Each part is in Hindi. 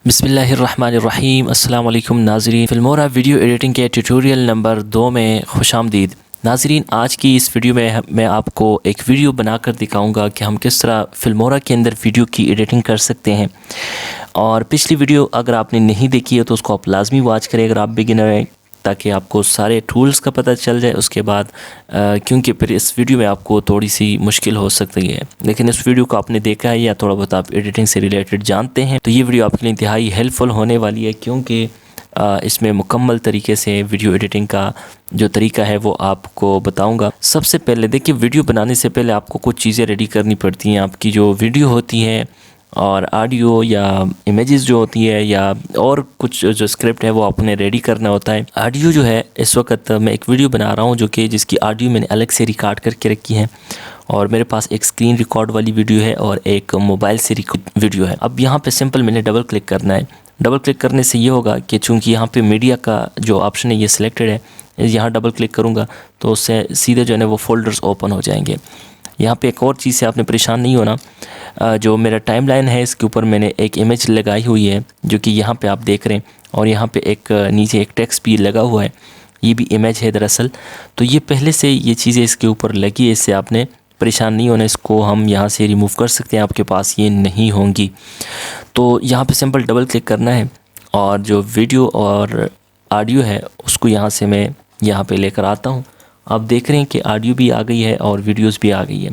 बिस्मिल्लाहिर्रहमानिर्रहीम। अस्सलाम वालेकुम नाज़रीन, फिल्मोरा वीडियो एडिटिंग के ट्यूटोरियल नंबर 2 में खुशामदीद। नाज़रीन, आज की इस वीडियो में मैं आपको एक वीडियो बनाकर दिखाऊंगा कि हम किस तरह फिल्मोरा के अंदर वीडियो की एडिटिंग कर सकते हैं। और पिछली वीडियो अगर आपने नहीं देखी है तो उसको आप लाजमी वॉच करें अगर आप बिगिनर हैं, ताकि आपको सारे टूल्स का पता चल जाए। उसके बाद क्योंकि फिर इस वीडियो में आपको थोड़ी सी मुश्किल हो सकती है, लेकिन इस वीडियो को आपने देखा है या थोड़ा बहुत आप एडिटिंग से रिलेटेड जानते हैं तो ये वीडियो आपके लिए इंतहाई हेल्पफुल होने वाली है, क्योंकि इसमें मुकम्मल तरीके से वीडियो एडिटिंग का जो तरीका है वो आपको बताऊंगा। सबसे पहले देखिए, वीडियो बनाने से पहले आपको कुछ चीज़ें रेडी करनी पड़ती हैं। आपकी जो वीडियो होती है और ऑडियो या इमेजेस जो होती है या और कुछ जो स्क्रिप्ट है वो आपने रेडी करना होता है। ऑडियो जो है, इस वक्त मैं एक वीडियो बना रहा हूँ जो कि जिसकी ऑडियो मैंने अलग से रिकॉर्ड करके रखी है, और मेरे पास एक स्क्रीन रिकॉर्ड वाली वीडियो है और एक मोबाइल से रिकॉर्ड वीडियो है। अब यहाँ पे सिंपल मैंने डबल क्लिक करना है। डबल क्लिक करने से ये होगा कि चूँकि यहाँ पे मीडिया का जो ऑप्शन है ये सिलेक्टेड है, यहाँ डबल क्लिक करूँगा तो उससे सीधे जो है ना वो फ़ोल्डर्स ओपन हो जाएंगे। यहाँ पे एक और चीज़ से आपने परेशान नहीं होना, जो मेरा टाइमलाइन है इसके ऊपर मैंने एक इमेज लगाई हुई है जो कि यहाँ पे आप देख रहे हैं, और यहाँ पे एक नीचे एक टेक्स्ट भी लगा हुआ है, ये भी इमेज है दरअसल। तो ये पहले से ये चीज़ें इसके ऊपर लगी है, इससे आपने परेशान नहीं होना। इसको हम यहाँ से रिमूव कर सकते हैं, आपके पास ये नहीं होंगी। तो यहाँ पे सिंपल डबल क्लिक करना है और जो वीडियो और ऑडियो है उसको यहाँ से मैं यहाँ पे लेकर आता हूँ। आप देख रहे हैं कि ऑडियो भी आ गई है और वीडियोस भी आ गई है।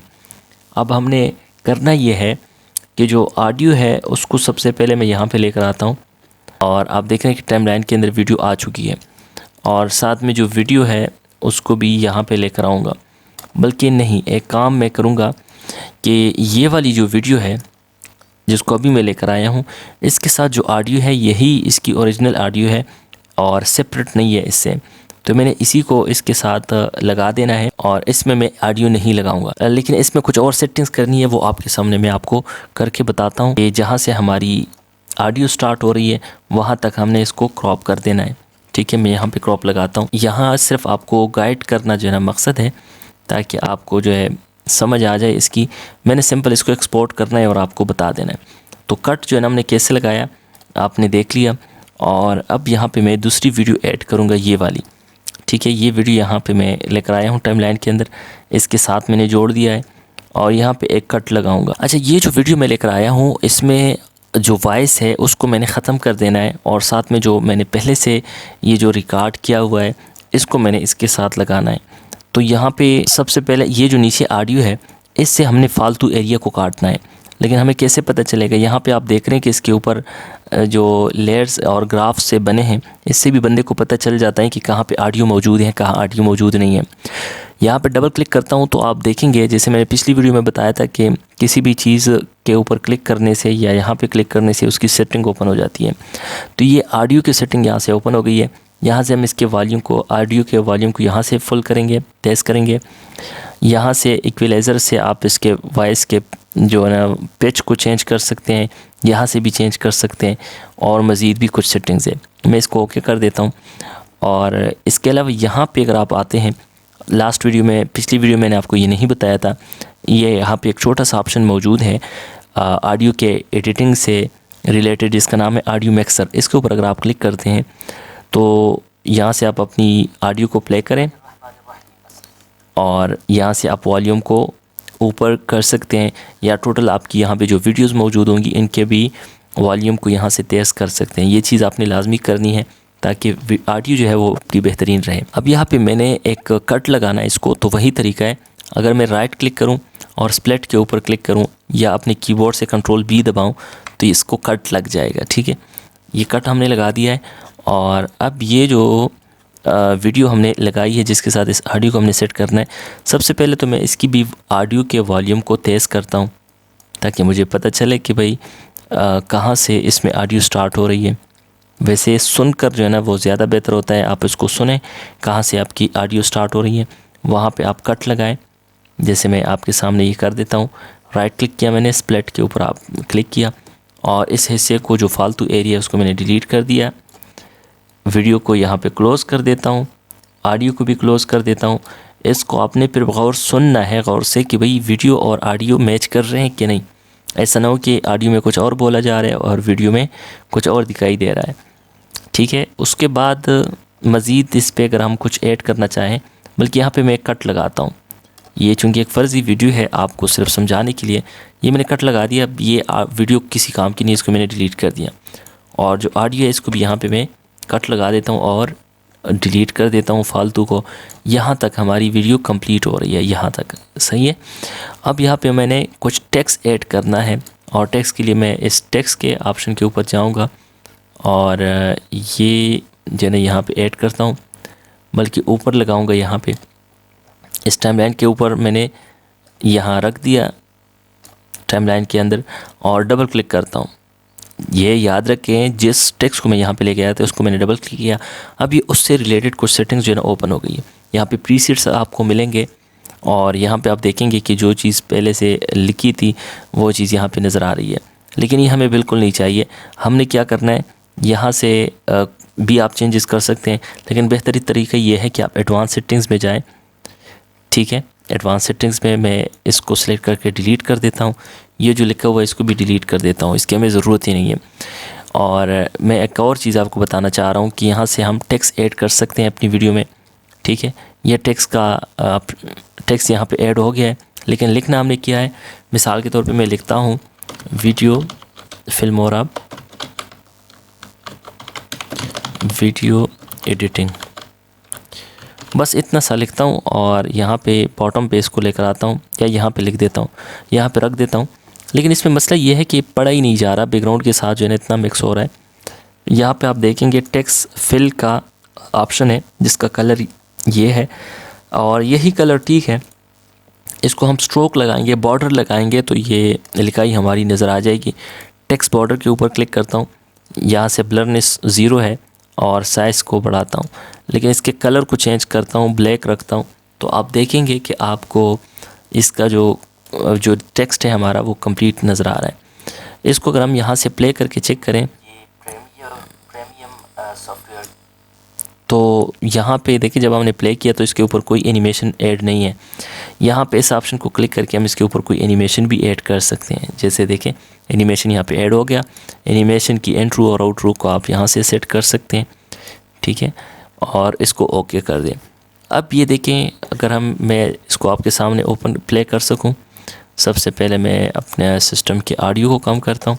अब हमने करना ये है कि जो ऑडियो है उसको सबसे पहले मैं यहाँ पे लेकर आता हूँ, और आप देख रहे हैं कि टाइमलाइन के अंदर वीडियो आ चुकी है, और साथ में जो वीडियो है उसको भी यहाँ पे लेकर आऊँगा। बल्कि नहीं, एक काम मैं करूँगा कि ये वाली जो वीडियो है जिसको अभी मैं लेकर आया हूँ, इसके साथ जो ऑडियो है यही इसकी ओरिजिनल ऑडियो है और सेपरेट नहीं है इससे। तो मैंने इसी को इसके साथ लगा देना है, और इसमें मैं ऑडियो नहीं लगाऊंगा। लेकिन इसमें कुछ और सेटिंग्स करनी है, वो आपके सामने मैं आपको करके बताता हूँ कि जहाँ से हमारी ऑडियो स्टार्ट हो रही है वहाँ तक हमने इसको क्रॉप कर देना है। ठीक है, मैं यहाँ पे क्रॉप लगाता हूँ। यहाँ सिर्फ आपको गाइड करना जो है ना मकसद है, ताकि आपको जो है समझ आ जाए इसकी। मैंने सिंपल इसको एक्सपोर्ट करना है और आपको बता देना है। तो कट जो है ना हमने कैसे लगाया आपने देख लिया, और अब यहाँ पे मैं दूसरी वीडियो ऐड करूँगा, ये वाली। ठीक है, ये वीडियो यहाँ पे मैं लेकर आया हूँ टाइमलाइन के अंदर, इसके साथ मैंने जोड़ दिया है और यहाँ पे एक कट लगाऊंगा। अच्छा, ये जो वीडियो मैं लेकर आया हूँ इसमें जो वॉइस है उसको मैंने ख़त्म कर देना है, और साथ में जो मैंने पहले से ये जो रिकॉर्ड किया हुआ है इसको मैंने इसके साथ लगाना है। तो यहाँ पे सबसे पहले ये जो नीचे ऑडियो है इससे हमने फालतू एरिया को काटना है। लेकिन हमें कैसे पता चलेगा? यहाँ पे आप देख रहे हैं कि इसके ऊपर जो लेयर्स और ग्राफ से बने हैं, इससे भी बंदे को पता चल जाता है कि कहाँ पे ऑडियो मौजूद है, कहाँ ऑडियो मौजूद नहीं है। यहाँ पे डबल क्लिक करता हूँ तो आप देखेंगे, जैसे मैंने पिछली वीडियो में बताया था कि किसी भी चीज़ के ऊपर क्लिक करने से या यहाँ पे क्लिक करने से उसकी सेटिंग ओपन हो जाती है। तो ये ऑडियो की सेटिंग यहाँ से ओपन हो गई है। यहाँ से हम इसके वॉल्यूम को, ऑडियो के वॉल्यूम को यहाँ से फुल करेंगे, तेज़ करेंगे। यहाँ से इक्वलाइज़र से आप इसके वॉइस के जो है ना पिच को चेंज कर सकते हैं, यहाँ से भी चेंज कर सकते हैं, और मज़ीद भी कुछ सेटिंग्स है। मैं इसको ओके कर देता हूँ। और इसके अलावा यहाँ पे अगर आप आते हैं, लास्ट वीडियो में, पिछली वीडियो मैंने आपको ये नहीं बताया था, ये यहाँ पे एक छोटा सा ऑप्शन मौजूद है ऑडियो के एडिटिंग से रिलेटेड, जिसका नाम है ऑडियो मिक्सर। इसके ऊपर अगर आप क्लिक करते हैं तो यहाँ से आप अपनी ऑडियो को प्ले करें, और यहाँ से आप वॉल्यूम को ऊपर कर सकते हैं, या टोटल आपकी यहाँ पे जो वीडियोस मौजूद होंगी इनके भी वॉल्यूम को यहाँ से तेज़ कर सकते हैं। ये चीज़ आपने लाजमी करनी है ताकि ऑडियो जो है वो आपकी बेहतरीन रहे। अब यहाँ पे मैंने एक कट लगाना है इसको, तो वही तरीका है। अगर मैं राइट क्लिक करूँ और स्प्लिट के ऊपर क्लिक करूँ या अपने कीबोर्ड से कंट्रोल बी दबाऊँ तो इसको कट लग जाएगा। ठीक है, ये कट हमने लगा दिया है। और अब ये जो वीडियो हमने लगाई है जिसके साथ इस ऑडियो को हमने सेट करना है, सबसे पहले तो मैं इसकी भी ऑडियो के वॉल्यूम को तेज़ करता हूँ ताकि मुझे पता चले कि भाई कहाँ से इसमें ऑडियो स्टार्ट हो रही है। वैसे सुनकर जो है ना वो ज़्यादा बेहतर होता है, आप इसको सुने कहाँ से आपकी ऑडियो स्टार्ट हो रही है, वहाँ पे आप कट लगाएं। जैसे मैं आपके सामने ये कर देता हूँ, राइट क्लिक किया मैंने, स्प्लिट के ऊपर आप क्लिक किया, और इस हिस्से को जो फालतू एरिया उसको मैंने डिलीट कर दिया। वीडियो को यहाँ पे क्लोज़ कर देता हूँ, ऑडियो को भी क्लोज़ कर देता हूँ। इसको आपने फिर गौर सुनना है, गौर से कि भाई वीडियो और ऑडियो मैच कर रहे हैं कि नहीं। ऐसा ना हो कि ऑडियो में कुछ और बोला जा रहा है और वीडियो में कुछ और दिखाई दे रहा है। ठीक है, उसके बाद मज़ीद इस पे अगर हम कुछ ऐड करना चाहें, बल्कि यहाँ पे मैं एक कट लगाता हूँ। ये चूँकि एक फ़र्ज़ी वीडियो है, आपको सिर्फ समझाने के लिए ये मैंने कट लगा दिया। अब ये वीडियो किसी काम की नहीं, इसको मैंने डिलीट कर दिया। और जो ऑडियो है इसको भी यहाँ पे मैं कट लगा देता हूँ और डिलीट कर देता हूँ फालतू को। यहाँ तक हमारी वीडियो कंप्लीट हो रही है, यहाँ तक सही है। अब यहाँ पे मैंने कुछ टेक्स्ट ऐड करना है और टेक्स्ट के लिए मैं इस टेक्स्ट के ऑप्शन के ऊपर जाऊँगा और ये जो है यहाँ पे ऐड करता हूँ, बल्कि ऊपर लगाऊँगा। यहाँ पे इस टाइमलाइन के ऊपर मैंने यहाँ रख दिया टाइमलाइन के अंदर और डबल क्लिक करता हूँ। ये याद रखें, जिस टेक्स्ट को मैं यहाँ पे लेके आया था उसको मैंने डबल क्लिक किया। अब ये उससे रिलेटेड कुछ सेटिंग्स जो है ना ओपन हो गई है। यहाँ पे प्रीसेट्स आपको मिलेंगे और यहाँ पे आप देखेंगे कि जो चीज़ पहले से लिखी थी वो चीज़ यहाँ पे नज़र आ रही है, लेकिन ये हमें बिल्कुल नहीं चाहिए। हमने क्या करना है, यहाँ से भी आप चेंजेस कर सकते हैं, लेकिन बेहतरीन तरीका ये है कि आप एडवांस सेटिंग्स में जाएँ। ठीक है, एडवांस सेटिंग्स में मैं इसको सेलेक्ट करके डिलीट कर देता हूँ। ये जो लिखा हुआ है इसको भी डिलीट कर देता हूँ, इसकी हमें ज़रूरत ही नहीं है। और मैं एक और चीज़ आपको बताना चाह रहा हूँ कि यहाँ से हम टेक्स्ट ऐड कर सकते हैं अपनी वीडियो में। ठीक है, ये टेक्स्ट यहाँ पे ऐड हो गया है, लेकिन लिखना हमने किया है। मिसाल के तौर पे मैं लिखता हूँ वीडियो फिल्मोरा वीडियो एडिटिंग, बस इतना सा लिखता हूँ और यहाँ पे बॉटम पे इसको लेकर आता हूँ या यहाँ पे लिख देता हूँ, यहाँ पे रख देता हूँ। लेकिन इसमें मसला ये है कि पढ़ा ही नहीं जा रहा, बैकग्राउंड के साथ जो है ना इतना मिक्स हो रहा है। यहाँ पे आप देखेंगे टेक्स्ट फिल का ऑप्शन है जिसका कलर ये है और यही कलर ठीक है। इसको हम स्ट्रोक लगाएंगे, बॉर्डर लगाएंगे तो ये लिखाई हमारी नज़र आ जाएगी। टेक्स्ट बॉर्डर के ऊपर क्लिक करता हूँ, यहाँ से ब्लरनेस 0 है और साइज़ को बढ़ाता हूँ, लेकिन इसके कलर को चेंज करता हूँ, ब्लैक रखता हूँ, तो आप देखेंगे कि आपको इसका जो टेक्स्ट है हमारा वो कंप्लीट नज़र आ रहा है। इसको अगर हम यहाँ से प्ले करके चेक करें सॉफ्टवेयर, तो यहाँ पे देखिए जब हमने प्ले किया तो इसके ऊपर कोई एनिमेशन ऐड नहीं है। यहाँ पे इस ऑप्शन को क्लिक करके हम इसके ऊपर कोई एनिमेशन भी ऐड कर सकते हैं। जैसे देखें एनिमेशन यहाँ पे ऐड हो गया। एनिमेशन की इंट्रो और आउट्रो को आप यहाँ से सेट कर सकते हैं। ठीक है, और इसको ओके कर दें। अब ये देखें, अगर मैं इसको आपके सामने ओपन प्ले कर सकूं, सबसे पहले मैं अपने सिस्टम के ऑडियो को कम करता हूं।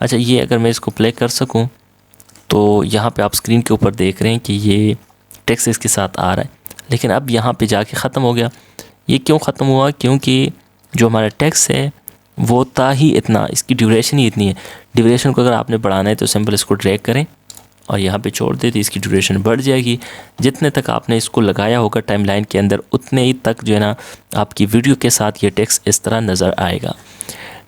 अच्छा, ये अगर मैं इसको प्ले कर सकूं तो यहाँ पे आप स्क्रीन के ऊपर देख रहे हैं कि ये टेक्स्ट इसके साथ आ रहा है, लेकिन अब यहाँ पे जाके ख़त्म हो गया। ये क्यों ख़त्म हुआ? क्योंकि जो हमारा टेक्स्ट है वो था ही इतना, इसकी ड्यूरेशन ही इतनी है। ड्यूरेशन को अगर आपने बढ़ाना है तो सिंपल इसको ड्रैग करें और यहाँ पे छोड़ दें तो इसकी ड्यूरेशन बढ़ जाएगी। जितने तक आपने इसको लगाया होगा टाइमलाइन के अंदर उतने ही तक जो है ना आपकी वीडियो के साथ ये टेक्स्ट इस तरह नज़र आएगा।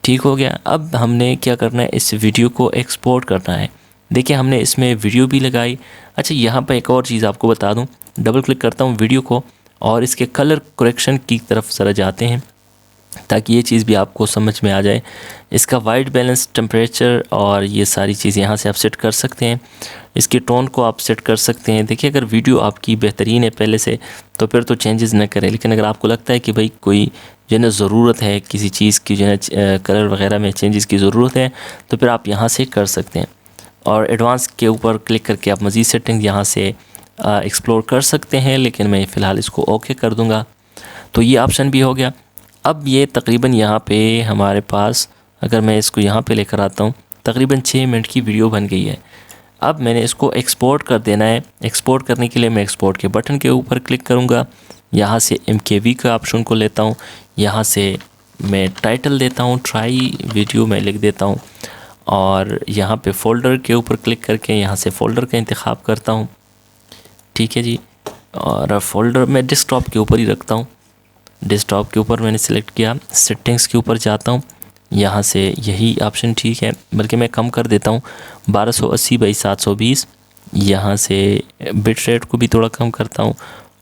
ठीक हो गया। अब हमने क्या करना है, इस वीडियो को एक्सपोर्ट करना है। देखिए हमने इसमें वीडियो भी लगाई। अच्छा, यहाँ पर एक और चीज़ आपको बता दूँ, डबल क्लिक करता हूँ वीडियो को और इसके कलर करेक्शन की तरफ ज़रा जाते हैं ताकि ये चीज़ भी आपको समझ में आ जाए। इसका वाइट बैलेंस, टेम्परेचर और ये सारी चीज़ यहाँ से आप सेट कर सकते हैं। इसकी टोन को आप सेट कर सकते हैं। देखिए अगर वीडियो आपकी बेहतरीन है पहले से तो फिर तो चेंजेस न करें, लेकिन अगर आपको लगता है कि भाई कोई जो है ना ज़रूरत है किसी चीज़ की, जो है कलर वगैरह में चेंजेस की ज़रूरत है, तो फिर आप यहाँ से कर सकते हैं। और एडवांस के ऊपर क्लिक करके आप मज़ीद सेटिंग यहाँ से एक्सप्लोर कर सकते हैं, लेकिन मैं फ़िलहाल इसको ओके कर दूँगा। तो ये ऑप्शन भी हो गया। अब ये तकरीबन यहाँ पे हमारे पास, अगर मैं इसको यहाँ पे लेकर आता हूँ, तकरीबन 6 मिनट की वीडियो बन गई है। अब मैंने इसको एक्सपोर्ट कर देना है। एक्सपोर्ट करने के लिए मैं एक्सपोर्ट के बटन के ऊपर क्लिक करूँगा। यहाँ से MKV का ऑप्शन को लेता हूँ, यहाँ से मैं टाइटल देता हूँ, ट्राई वीडियो मैं लिख देता हूँ और यहाँ पे फ़ोल्डर के ऊपर क्लिक करके यहाँ से फ़ोल्डर का इंतखाब करता हूँ। ठीक है जी, और फ़ोल्डर मैं डेस्कटॉप के ऊपर ही रखता हूँ। डेस्कटॉप के ऊपर मैंने सेलेक्ट किया, सेटिंग्स के ऊपर जाता हूँ, यहाँ से यही ऑप्शन ठीक है, बल्कि मैं कम कर देता हूँ 1280x720। यहाँ से बिट रेट को भी थोड़ा कम करता हूँ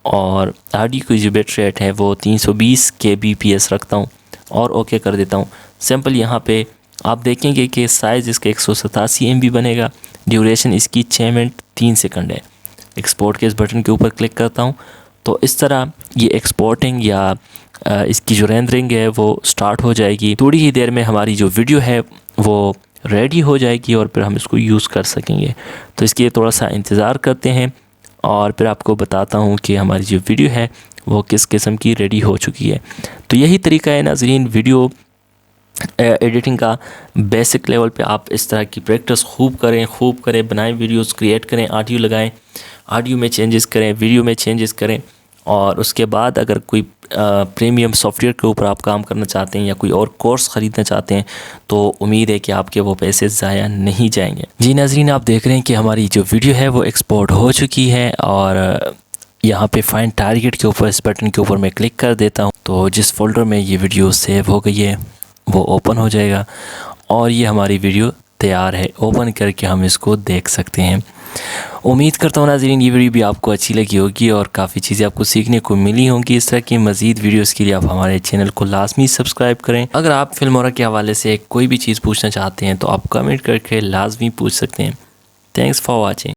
और ऑडियो की जो बिट रेट है वो 320 kbps रखता हूँ और ओके कर देता हूँ। सिंपल यहाँ पे आप देखेंगे कि साइज़ इसका 187 MB बनेगा। ड्यूरेशन इसकी 6 मिनट 3 सेकंड है। एक्सपोर्ट के इस बटन के ऊपर क्लिक करता हूँ तो इस तरह ये एक्सपोर्टिंग या इसकी जो रेंडरिंग है वो स्टार्ट हो जाएगी। थोड़ी ही देर में हमारी जो वीडियो है वो रेडी हो जाएगी और फिर हम इसको यूज़ कर सकेंगे। तो इसके लिए थोड़ा सा इंतज़ार करते हैं और फिर आपको बताता हूँ कि हमारी जो वीडियो है वो किस किस्म की रेडी हो चुकी है। तो यही तरीका है नाज़रीन वीडियो एडिटिंग का। बेसिक लेवल पे आप इस तरह की प्रैक्टिस खूब करें, बनाएं वीडियोस, क्रिएट करें, ऑडियो लगाएं, ऑडियो में चेंजेस करें, वीडियो में चेंजेस करें। और उसके बाद अगर कोई प्रीमियम सॉफ्टवेयर के ऊपर आप काम करना चाहते हैं या कोई और कोर्स ख़रीदना चाहते हैं तो उम्मीद है कि आपके वो पैसे ज़ाया नहीं जाएंगे। जी नाज़रीन, आप देख रहे हैं कि हमारी जो वीडियो है वो एक्सपोर्ट हो चुकी है और यहाँ पे फाइंड टारगेट के ऊपर, इस बटन के ऊपर मैं क्लिक कर देता हूँ तो जिस फोल्डर में ये वीडियो सेव हो गई है वो ओपन हो जाएगा और ये हमारी वीडियो तैयार है। ओपन करके हम इसको देख सकते हैं। उम्मीद करता हूँ नाज़रीन ये वीडियो भी आपको अच्छी लगी होगी और काफ़ी चीज़ें आपको सीखने को मिली होंगी। इस तरह की मज़ीद वीडियोस के लिए आप हमारे चैनल को लाजमी सब्सक्राइब करें। अगर आप फिल्मोरा के हवाले से कोई भी चीज़ पूछना चाहते हैं तो आप कमेंट करके लाजमी पूछ सकते हैं। Thanks for watching.